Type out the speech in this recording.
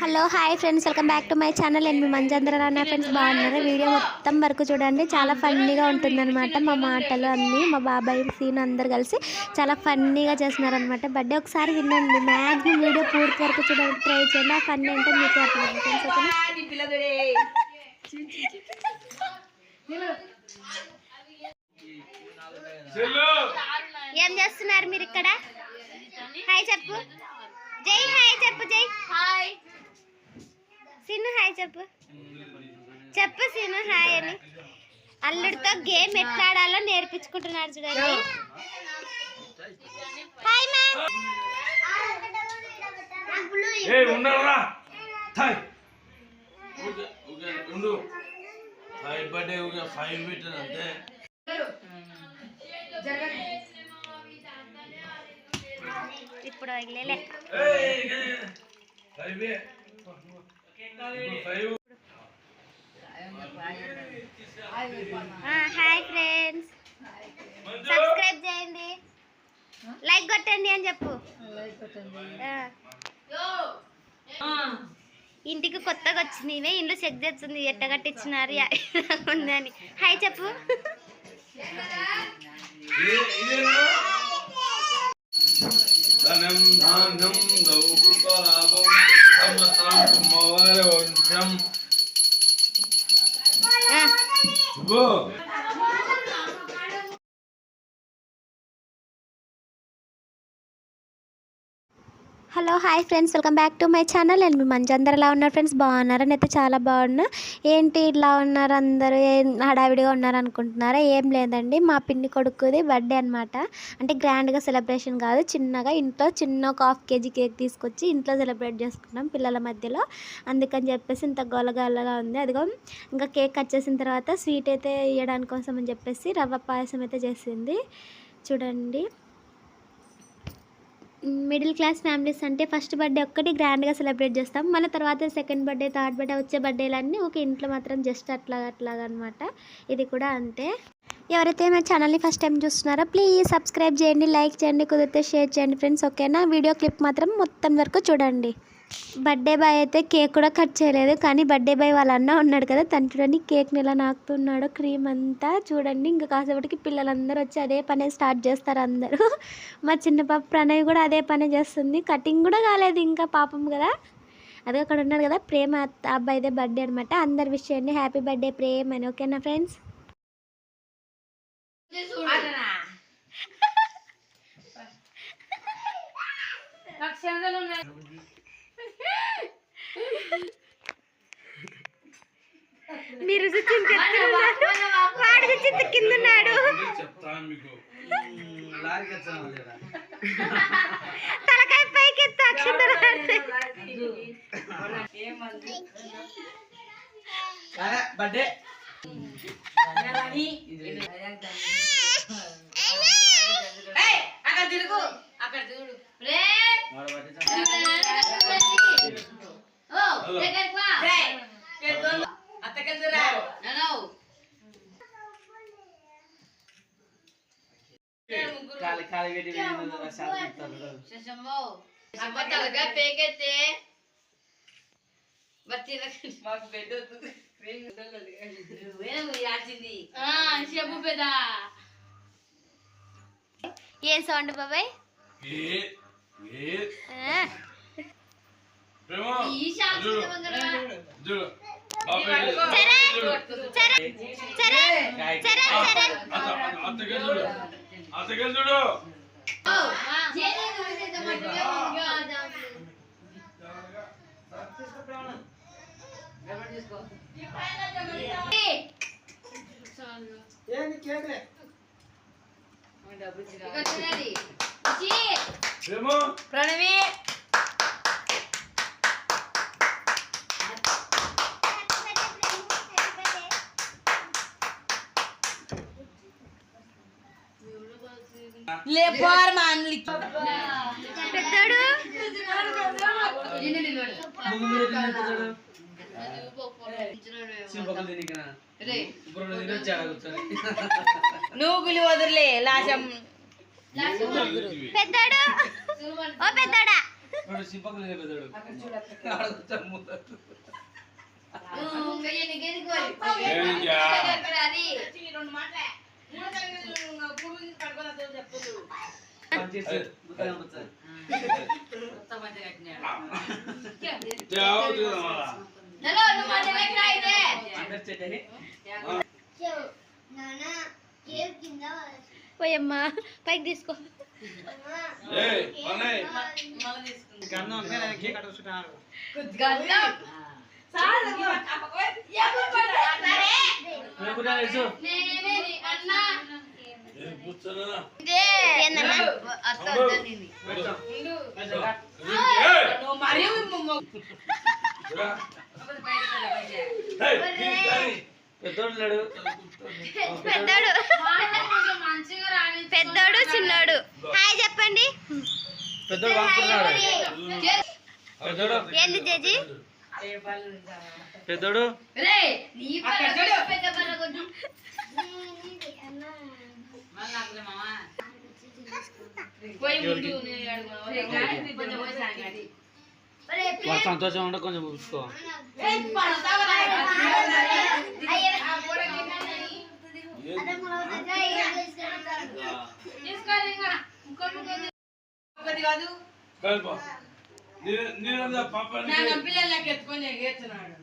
Hello hi friends, welcome back to my channel. నేను మీ మంజంద్ర రానా. Friends బాగున్నారు? Video మొత్తం వరకు చూడండి, చాలా ఫన్నీగా ఉంటుందన్నమాట. మా మాటలు అన్నీ మా బాబాయ్ సీన్ అందరు కలిసి చాలా ఫన్నీగా చేస్తున్నారనమాట. బర్త్డే ఒకసారి వినండి, మ్యాక్సిమం వీడియో పూర్తి వరకు చూడడానికి ట్రై చేయండి. ఆ ఫన్నీ అంటే మీకు అర్థం ఫ్రెండ్స్. ఏం చేస్తున్నారు మీరు ఇక్కడ? హాయ్ చెప్పు, జై హాయ్ చెప్పు, జై హాయ్. సీను హాయ్ చెప్పు, చెప్పు సీను హాయ్ అని. అల్లుడితో గేమ్ ఎట్లా ఆడాలో నేర్పించుకుంటున్నాడు చూడండి. హాయ్ మా. ఇప్పుడు వదిలేలే. హాయ్ ఫ్రెండ్స్, సబ్స్క్రైబ్ చేయండి, లైక్ కొట్టండి అని చెప్పు. ఇంటికి కొత్తగా వచ్చింది, ఇంట్లో చెక్ చేస్తుంది ఎట్ట కట్టించినారు ఉందని. హాయ్ చెప్పు. ధనం ధాన్యం దౌపులాభం సమస్తం కుమ్మవారి వంశం. Hello hi friends, welcome back to my channel. నేను మీ మంచి అందరు ఎలా ఉన్నారు ఫ్రెండ్స్? బాగున్నారు? అయితే చాలా బాగున్నా. ఏంటి ఇలా ఉన్నారు అందరూ, హడావిడిగా ఉన్నారు అనుకుంటున్నారా? ఏం లేదండి, మా పిన్ని కొడుకుది బర్త్డే అనమాట. అంటే గ్రాండ్గా సెలబ్రేషన్ కాదు, చిన్నగా ఇంట్లో చిన్న ఒక ½ kg కేక్ తీసుకొచ్చి ఇంట్లో సెలబ్రేట్ చేసుకున్నాం పిల్లల మధ్యలో. అందుకని చెప్పేసి ఇంత గొలగలగా ఉంది. అదిగో ఇంకా కేక్ కట్ చేసిన తర్వాత స్వీట్ అయితే ఇవ్వడానికి కోసం అని చెప్పేసి రవ్వ పాయసం అయితే చేసింది చూడండి. మిడిల్ క్లాస్ ఫ్యామిలీస్ అంటే ఫస్ట్ బర్త్డే ఒక్కటి గ్రాండ్గా సెలబ్రేట్ చేస్తాం, మళ్ళీ తర్వాత సెకండ్ బర్త్డే, థర్డ్ బర్త్డే, వచ్చే బర్త్డేలన్నీ ఒక ఇంట్లో మాత్రం జస్ట్ అట్లాగా అనమాట. ఇది కూడా అంతే. ఎవరైతే మా ఛానల్ని ఫస్ట్ టైం చూస్తున్నారో ప్లీజ్ సబ్స్క్రైబ్ చేయండి, లైక్ చేయండి, కుదిరితే షేర్ చేయండి ఫ్రెండ్స్. ఓకేనా? వీడియో క్లిప్ మాత్రం మొత్తం వరకు చూడండి. బర్త్డే బాయ్ అయితే కేక్ కూడా కట్ చేయలేదు, కానీ బర్త్డే బాయ్ వాళ్ళ అన్న ఉన్నాడు కదా, తను చూడండి కేక్ని ఎలా నాకుతున్నాడు, క్రీమ్ అంతా చూడండి. ఇంకా కాసేపటికి పిల్లలందరూ వచ్చి అదే పనే స్టార్ట్ చేస్తారు అందరూ. మా చిన్న పాప ప్రణయ్ కూడా అదే పనే చేస్తుంది, కటింగ్ కూడా కాలేదు ఇంకా పాపం కదా. అదే అక్కడ ఉన్నారు కదా ప్రేమ అబ్బాయిదే బర్త్డే అనమాట. అందరు విష్ చేయండి హ్యాపీ బర్త్డే ప్రేమ్ అని. ఓకేనా ఫ్రెండ్స్? మీరు వాడు చింత కిందన్నాడు, తలకాయ పైకి ఎత్త అక్షంతలు తిరుగు అక్కడ చూడు. ఏం సౌండ్ బాబాయ్? ప్రణవి లేపార్ మాన్లి పెద్దడు నువ్వు వదిలే లాశం పెద్దడు, ఓ పెద్దడా పోయమ్మా పైకి తీసుకో. పెద్దోడు పెద్దోడు చిన్నోడు హాయ్ చెప్పండి. ఏంది జేజీ పెద్దోడు సంతోషం ఉంటే కొంచెం చూసుకో. పిల్లలకి ఎత్తుకొని ఎగేస్తున్నాడు.